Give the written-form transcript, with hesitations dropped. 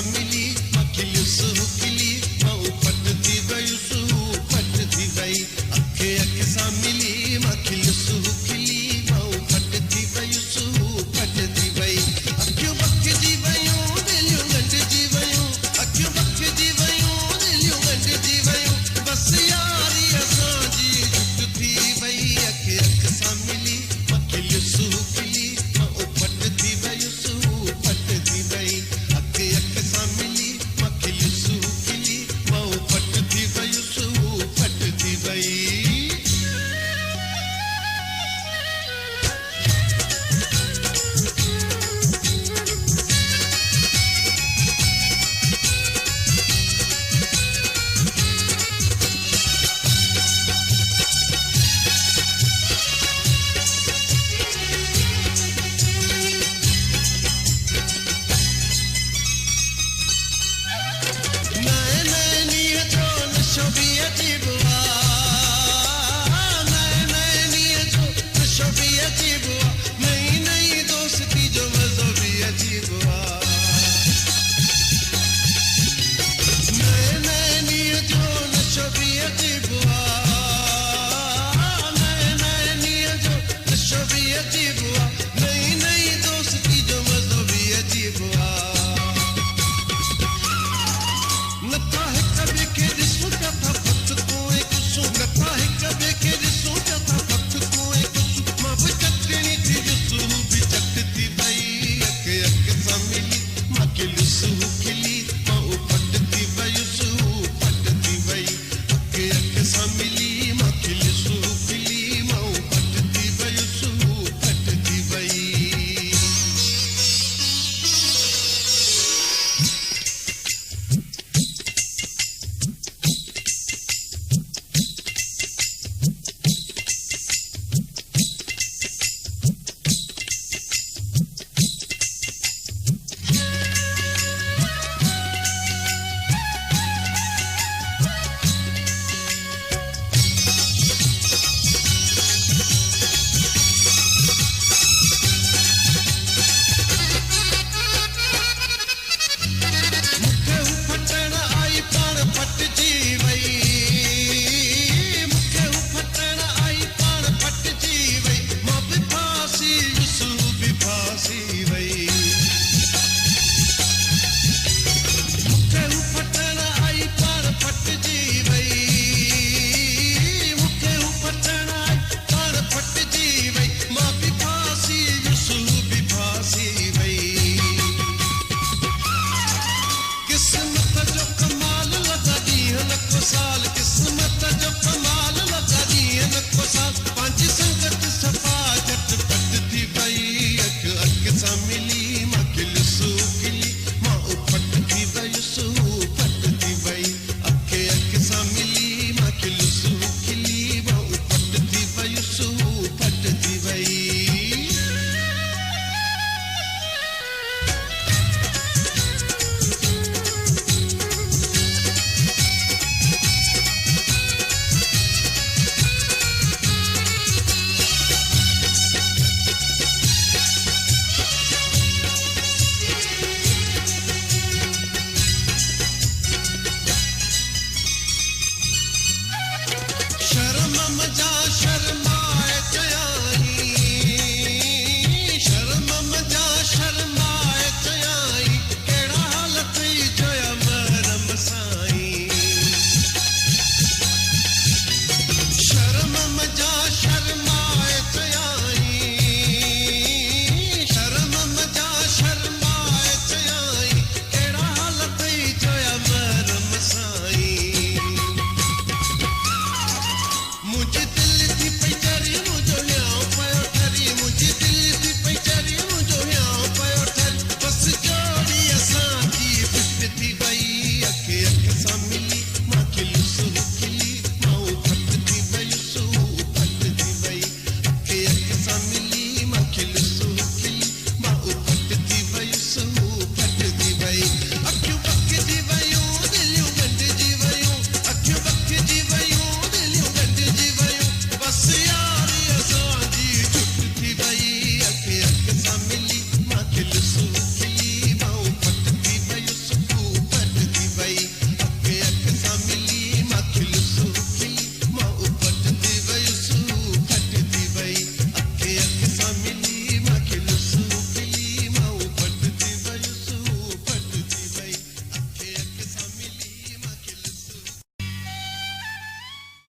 मिली मखिलुस हुकिली मां पट थी वयुसु पट थी वई अखे अखे सां मिली मखिलुस हुकिली मां पट थी वयुसु पट थी वई अखियूं बखिजी वयूं दिलियूं गंढिजी वयूं अखियूं बखिजी वयूं दिलियूं गंढिजी वयूं बस यारी असांजी जुट थी वई अखे अखे सां मिली मखिलुस हुकिली मां पट थी वयुसु पट थी वई अखे अखे सां मिली मखिलुस हुकिली मां पट थी वयुसु पट थी वई नए नए नीह जो नशो भी अजीब हुआ नए नए नीह जो नशो भी अजीब हुआ नई नई दोस्ती जो मज़ो भी अजीब हुआ नए नए नीह जो नशो भी अजीब हुआ नए नए नीह जो नशो भी अजीब हुआ नई नई दोस्ती जो मज़ो भी अजीब हुआ नथा हिक ॿिए खे ॾिसूं पिया था पत तूं सां मिली